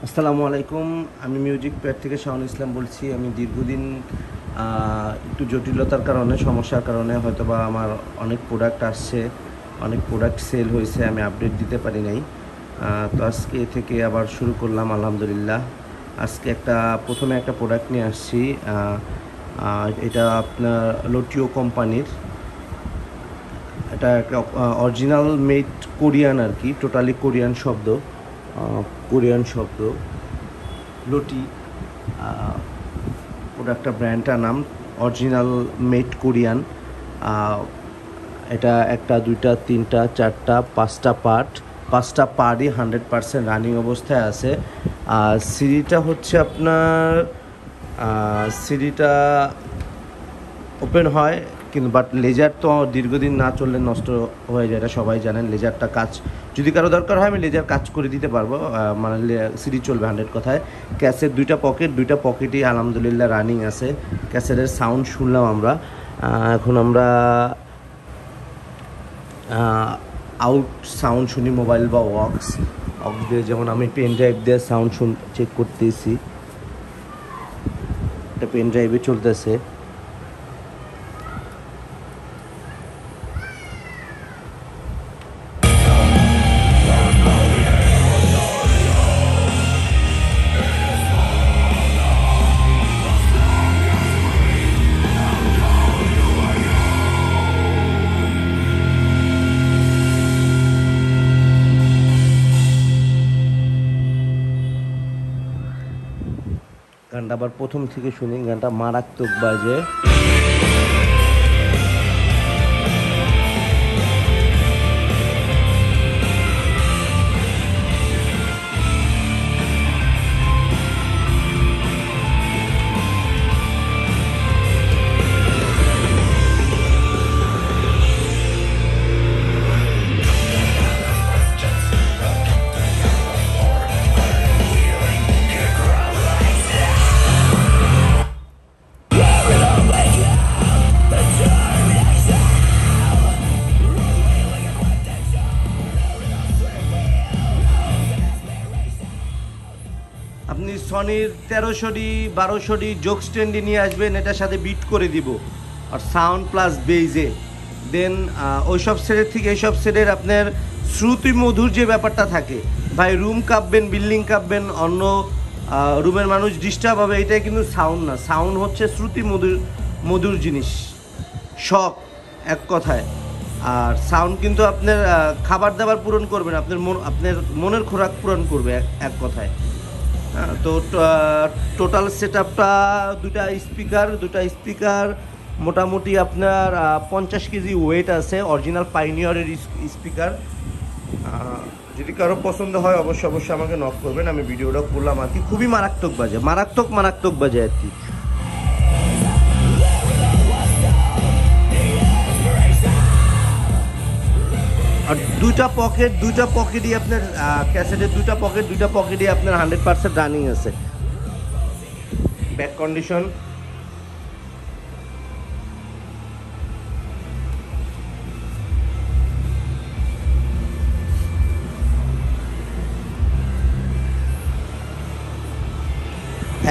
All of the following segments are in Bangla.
আসসালামু আলাইকুম। আমি মিউজিক প্যাড থেকে শাওন ইসলাম বলছি। আমি দীর্ঘদিন একটু জটিলতার কারণে, সমস্যার কারণে হয়তোবা আমার অনেক প্রোডাক্ট আসছে, অনেক প্রোডাক্ট সেল হয়েছে, আমি আপডেট দিতে পারি নাই। তো আজকে থেকে আবার শুরু করলাম, আলহামদুলিল্লাহ। আজকে প্রথমে একটা প্রোডাক্ট নিয়ে আসছি। এটা আপনার লোটিও কোম্পানির। এটা একটা অরিজিনাল মেড কোরিয়ান আর কি, টোটালি কোরিয়ান শব্দ, কোরিয়ান শব্দ লোটি। প্রোডাক্টটা ব্র্যান্ডটার নাম অরিজিনাল মেড কোরিয়ান। এটা একটা, দুইটা, তিনটা, চারটা, পাঁচটা পার্টই 100% রানিং অবস্থায় আছে। সিডিটা হচ্ছে আপনার, সিডিটা ওপেন হয় কিন্তু বাট লেজার তো দীর্ঘদিন না চললে নষ্ট হয়ে যায়, এটা সবাই জানেন। লেজারটা কাজ যদি কারো দরকার হয় আমি লেজার কাজ করে দিতে পারবো, মানে সিডি চলবে 100 কথায়। ক্যাসেট দুইটা পকেটই আলহামদুলিল্লাহ রানিং আছে। ক্যাসেটের সাউন্ড শুনলাম আমরা। এখন আমরা আউট সাউন্ড শুনি, মোবাইল বা ওয়াক্স দিয়ে, যেমন আমি পেন ড্রাইভ দিয়ে সাউন্ড চেক করতেছি। এটা পেন ড্রাইভে চলতেছে। গানটা আবার প্রথম থেকে শুনি, গানটা মারাত্মক বাজে। আপনি সনির 1300D 1200D জোক স্ট্যান্ডে নিয়ে আসবেন, এটার সাথে বিট করে দিব আর সাউন্ড প্লাস বেজে। দেন ওইসব সেটের থেকে এইসব সেটের আপনার শ্রুতি মধুর যে ব্যাপারটা থাকে, ভাই রুম কাঁপবেন, বিল্ডিং কাঁপবেন, অন্য রুমের মানুষ ডিস্টার্ব হবে, এটাই কিন্তু সাউন্ড না। সাউন্ড হচ্ছে শ্রুতি মধুর জিনিস, শখ এক কথায়। আর সাউন্ড কিন্তু আপনার খাবার দাবার পূরণ করবে না, আপনার মনের খোরাক পূরণ করবে এক কথায়। তো টোটাল সেট আপটা দুটা স্পিকার মোটামুটি আপনার 50 কেজি ওয়েট আছে, অরিজিনাল পাইনিয়রের স্পিকার। যদি কারো পছন্দ হয় অবশ্যই আমাকে নক করবেন, আমি ভিডিওটা করলাম আর কি। খুবই মারাত্মক বাজে আর কি। আর দুইটা পকেটই আপনার ক্যাসেটের দুইটা পকেটই আপনার 100% রানিং আছে। ব্যাক কন্ডিশন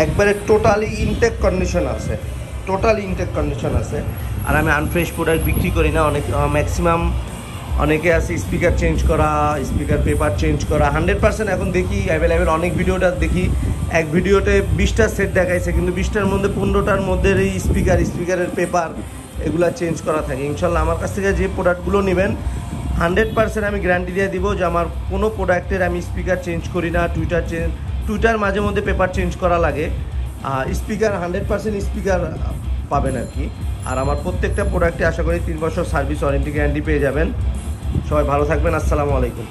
একবারে টোটালি ইনটেক কন্ডিশন আছে। আর আমি আনফ্রেশ প্রোডাক্ট বিক্রি করি না। ম্যাক্সিমাম অনেকে আছে স্পিকার চেঞ্জ করা, স্পিকার পেপার চেঞ্জ করা 100% এখন দেখি অ্যাভেলেবেল। অনেক ভিডিওটা দেখি, এক ভিডিওতে 20টা সেট দেখাইছে, কিন্তু 20টার মধ্যে 15টার মধ্যে এই স্পিকারের পেপার এগুলা চেঞ্জ করা থাকে। ইনশাল্লাহ আমার কাছ থেকে যে প্রোডাক্টগুলো নেবেন 100% আমি গ্যারান্টি দিয়ে দিব যে আমার কোনো প্রোডাক্টের আমি স্পিকার চেঞ্জ করি না। টুইটার মাঝে মধ্যে পেপার চেঞ্জ করা লাগে, স্পিকার 100% স্পিকার পাবেন আর কি। আর আমার প্রত্যেকটা প্রোডাক্টে আশা করি 3 বছর সার্ভিস ওয়ারেন্টি গ্যারান্টি পেয়ে যাবেন। সবাই ভালো থাকবেন। আসসালামু আলাইকুম।